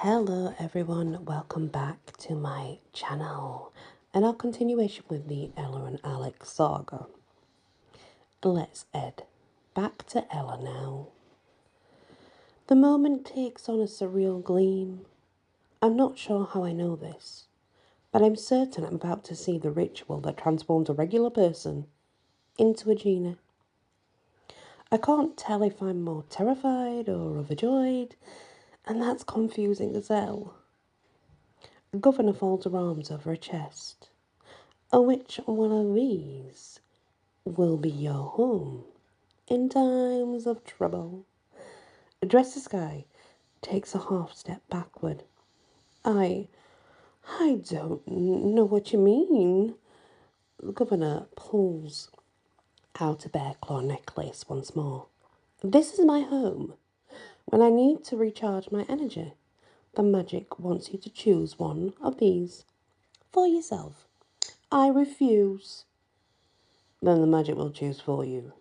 Hello everyone, welcome back to my channel and our continuation with the Ella and Alec saga. Let's head back to Ella now. The moment takes on a surreal gleam. I'm not sure how I know this, but I'm certain I'm about to see the ritual that transforms a regular person into a genie. I can't tell if I'm more terrified or overjoyed, and that's confusing as hell. Governor folds her arms over her chest. Which one of these will be your home in times of trouble? Dresser Sky takes a half step backward. I don't know what you mean. The governor pulls out a bear claw necklace once more. This is my home. When I need to recharge my energy, the magic wants you to choose one of these for yourself. I refuse. Then the magic will choose for you.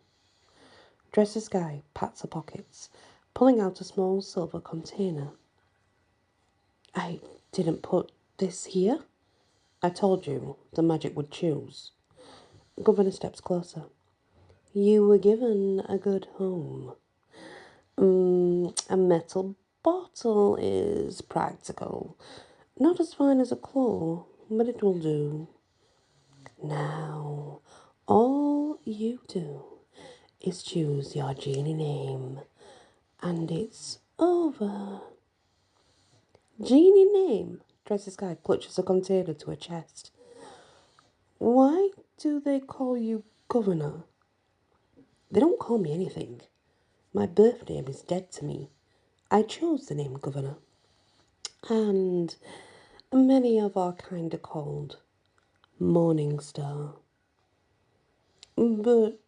Dresser Sky pats her pockets, pulling out a small silver container. I didn't put this here. I told you the magic would choose. Governor steps closer. You were given a good home. A metal bottle is practical. Not as fine as a claw, but it will do. Now, all you do is choose your genie name, and it's over. Genie name? Dresser Sky clutches a container to her chest. Why do they call you Governor? They don't call me anything. My birth name is dead to me. I chose the name Governor. And many of our kind are called Morning Star. But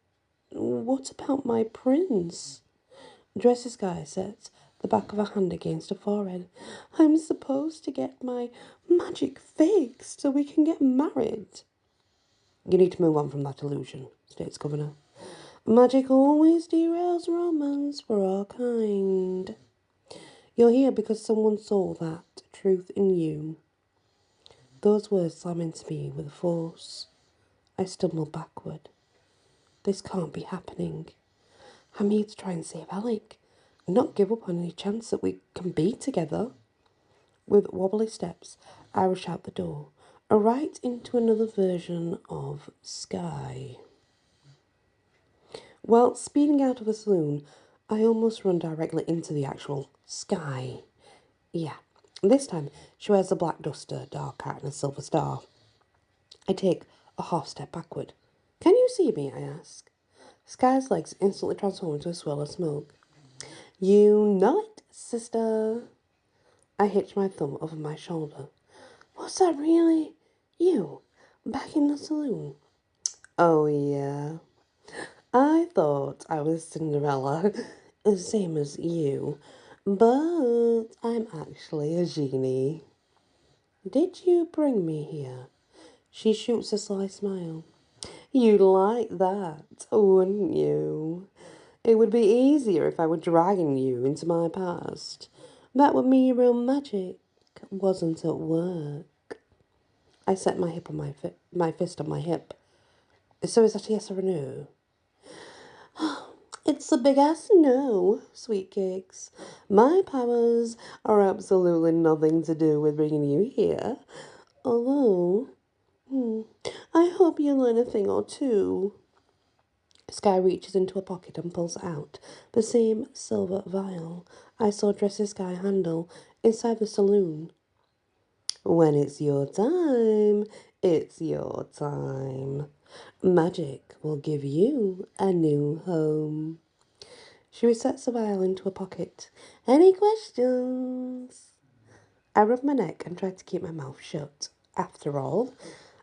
what about my prince? Dresser Sky sets the back of her hand against her forehead. I'm supposed to get my magic fixed so we can get married. You need to move on from that illusion, states Governor. Magic always derails romance for our kind. You're here because someone saw that truth in you. Those words slam into me with force. I stumble backward. This can't be happening. I'm here to try and save Alec, and not give up on any chance that we can be together. With wobbly steps, I rush out the door, right into another version of Sky. While speeding out of the saloon, I almost run directly into the actual Sky. Yeah, this time she wears a black duster, dark hat, and a silver star. I take a half step backward. Can you see me? I ask. Sky's legs instantly transform into a swirl of smoke. You know it, sister. I hitch my thumb over my shoulder. Was that really you back in the saloon? Oh, yeah. I thought I was Cinderella, same as you, but I'm actually a genie. Did you bring me here? She shoots a sly smile. You'd like that, wouldn't you? It would be easier if I were dragging you into my past. That would mean your own magic wasn't at work. I set my fist on my hip. So is that a yes or a no? It's a big-ass no, sweet cakes. My powers are absolutely nothing to do with bringing you here. Although, I hope you learn a thing or two. Sky reaches into a pocket and pulls out the same silver vial I saw Dresser Sky handle inside the saloon. When it's your time, it's your time. Magic will give you a new home. She resets the vial into a pocket. Any questions? I rub my neck and try to keep my mouth shut. After all,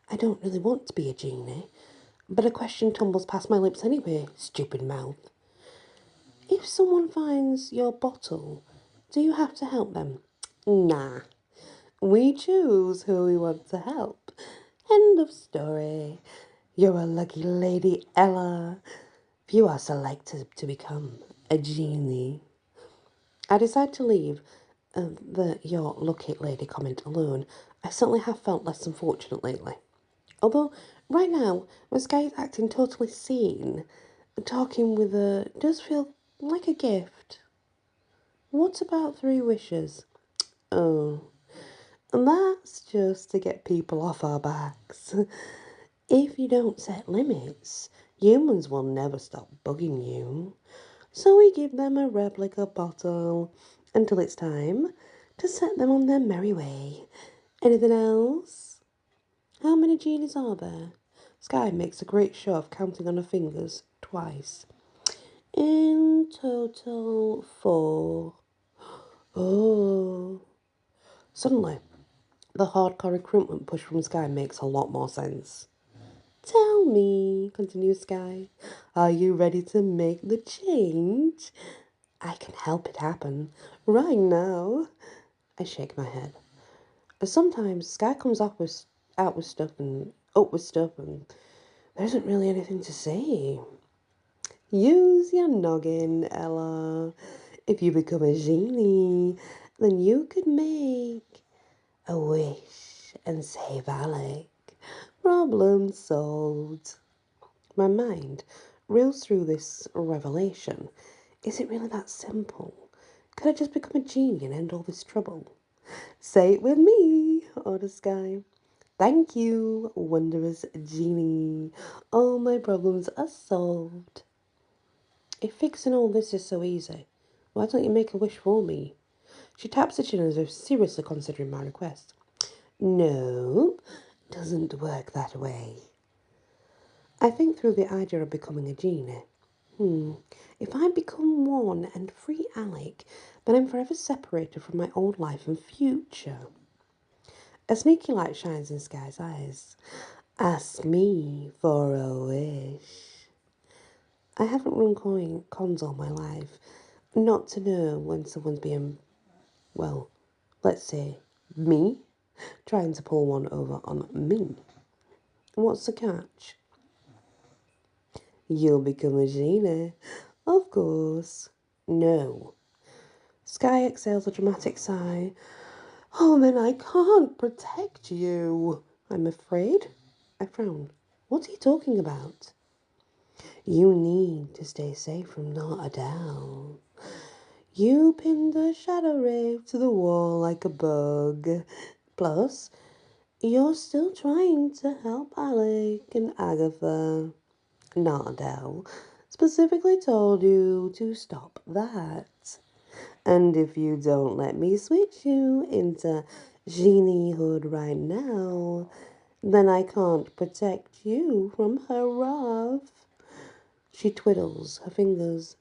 I don't really want to be a genie, but a question tumbles past my lips anyway, stupid mouth. If someone finds your bottle, do you have to help them? Nah. We choose who we want to help. End of story. You're a lucky lady, Ella. You are selected to become a genie. I decide to leave that your lucky lady comment alone, I certainly have felt less unfortunate lately. Although, right now, when Sky is acting totally sane, talking with her does feel like a gift. What about 3 wishes? Oh, and that's just to get people off our backs. If you don't set limits, humans will never stop bugging you. So we give them a replica bottle until it's time to set them on their merry way. Anything else? How many genies are there? Sky makes a great show of counting on her fingers twice. In total, 4. Oh. Suddenly, the hardcore recruitment push from Sky makes a lot more sense. Tell me, continues Sky, are you ready to make the change? I can help it happen right now. I shake my head. Sometimes Sky comes out with stuff and up with stuff, and there isn't really anything to say. Use your noggin, Ella. If you become a genie, then you could make a wish and save Alec. Problem solved. My mind reels through this revelation. Is it really that simple? Could I just become a genie and end all this trouble? Say it with me, orders Sky. Thank you, wondrous genie. All my problems are solved. If fixing all this is so easy, why don't you make a wish for me? She taps her chin as if seriously considering my request. No, doesn't work that way. I think through the idea of becoming a genie. If I become one and free Alec, then I'm forever separated from my old life and future. A sneaky light shines in Sky's eyes. Ask me for a wish. I haven't run cons all my life, not to know when someone's being, well, let's say, me, trying to pull one over on me. What's the catch? You'll become a genie. Of course. No. Sky exhales a dramatic sigh. Oh, then I can't protect you, I'm afraid. I frown. What's he talking about? You need to stay safe from Not Adele. You pinned a shadow rave to the wall like a bug. Plus, you're still trying to help Alec and Agatha. Not Adele specifically told you to stop that. And if you don't let me switch you into geniehood right now, then I can't protect you from her wrath. She twiddles her fingers.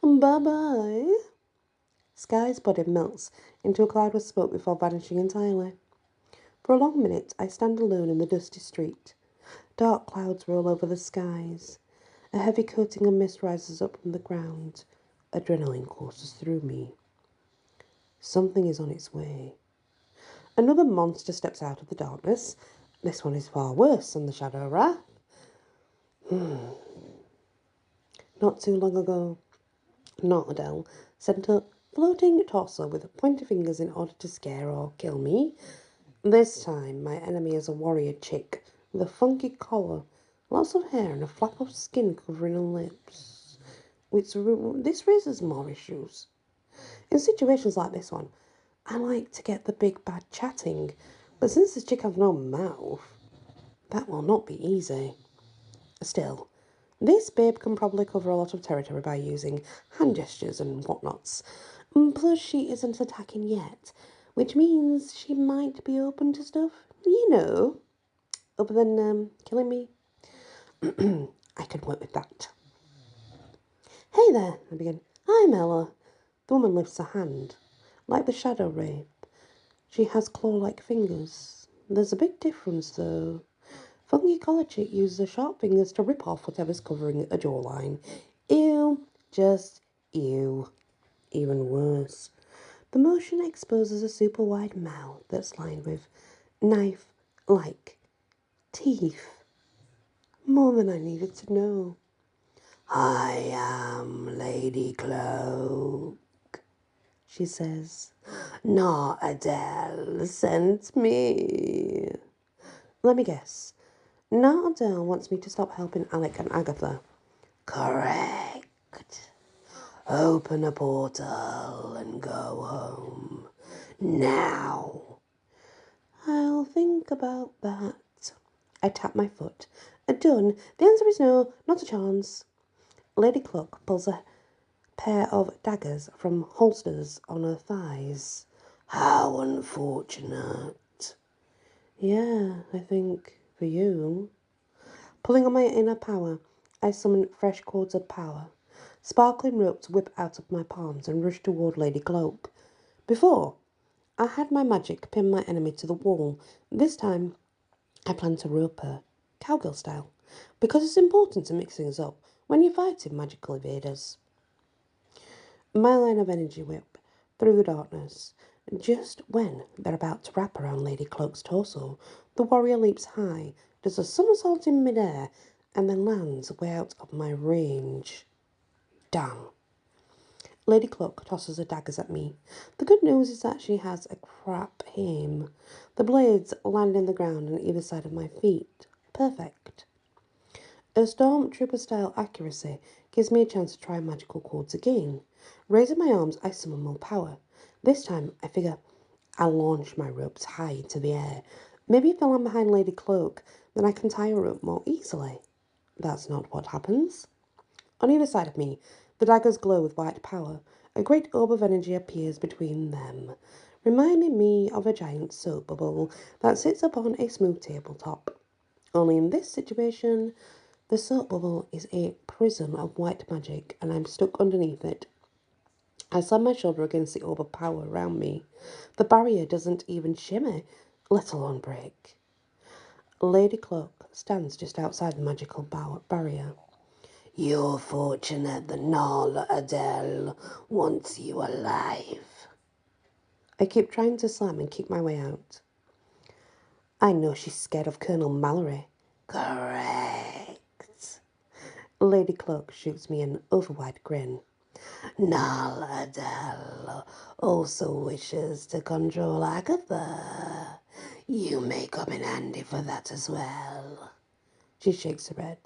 Bye-bye. Sky's body melts into a cloud of smoke before vanishing entirely. For a long minute, I stand alone in the dusty street. Dark clouds roll over the skies. A heavy coating of mist rises up from the ground. Adrenaline courses through me. Something is on its way. Another monster steps out of the darkness. This one is far worse than the Shadow Wrath. Not too long ago, Not Adele sent a floating torso with pointy fingers in order to scare or kill me. This time, my enemy is a warrior chick with a funky collar, lots of hair, and a flap of skin covering her lips. This raises more issues. In situations like this one, I like to get the big bad chatting, but since this chick has no mouth, that will not be easy. Still, this babe can probably cover a lot of territory by using hand gestures and whatnots. Plus, she isn't attacking yet, which means she might be open to stuff, other than killing me. I could work with that. Hey there, I begin. I'm Ella. The woman lifts a hand, like the shadow wraith. She has claw-like fingers. There's a big difference, though. Funky collar chick uses her sharp fingers to rip off whatever's covering a jawline. Ew. Just ew. Even worse. The motion exposes a super wide mouth that's lined with knife-like teeth. More than I needed to know. I am Lady Cloak, she says. "No, Adele sent me." Let me guess. Now Adele wants me to stop helping Alec and Agatha. Correct. Open a portal and go home. Now. I'll think about that. I tap my foot. Done. The answer is no, not a chance. Lady Cluck pulls a pair of daggers from holsters on her thighs. How unfortunate. Yeah, I think for you. Pulling on my inner power, I summon fresh cords of power. Sparkling ropes whip out of my palms and rush toward Lady Cloak. Before, I had my magic pin my enemy to the wall. This time, I plan to rope her, cowgirl style, because it's important to mix things up when you're fighting magical evaders. My line of energy whip through the darkness. Just when they're about to wrap around Lady Cloak's torso, the warrior leaps high, does a somersault in midair, and then lands way out of my range. Damn. Lady Cloak tosses her daggers at me. The good news is that she has a crap aim. The blades land in the ground on either side of my feet. Perfect. Her stormtrooper-style accuracy gives me a chance to try magical chords again. Raising my arms, I summon more power. This time, I figure I'll launch my ropes high into the air. Maybe if I land behind Lady Cloak, then I can tie her up more easily. That's not what happens. On either side of me, the daggers glow with white power. A great orb of energy appears between them, reminding me of a giant soap bubble that sits upon a smooth tabletop. Only in this situation, the soap bubble is a prism of white magic, and I'm stuck underneath it. I slam my shoulder against the orb of power around me. The barrier doesn't even shimmer, let alone break. Lady Cloak stands just outside the magical barrier. You're fortunate the Null Adele wants you alive. I keep trying to slam and kick my way out. I know she's scared of Colonel Mallory. Correct. Lady Cloak shoots me an overwide grin. Null Adele also wishes to control Agatha. You may come in handy for that as well. She shakes her head.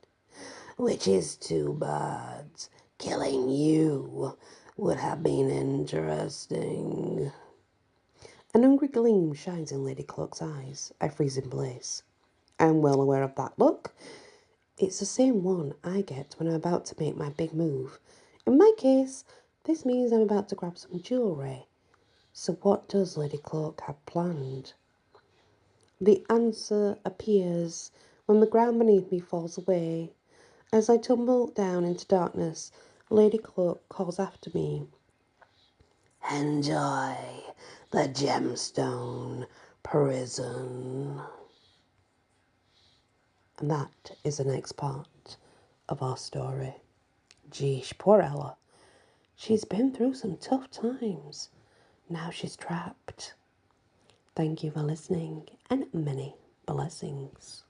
Which is too bad. Killing you would have been interesting. An angry gleam shines in Lady Cloak's eyes. I freeze in place. I'm well aware of that look. It's the same one I get when I'm about to make my big move. In my case, this means I'm about to grab some jewellery. So what does Lady Cloak have planned? The answer appears when the ground beneath me falls away. As I tumble down into darkness, Lady Cloak calls after me. Enjoy the gemstone prison. And that is the next part of our story. Geesh, poor Ella. She's been through some tough times. Now she's trapped. Thank you for listening, and many blessings.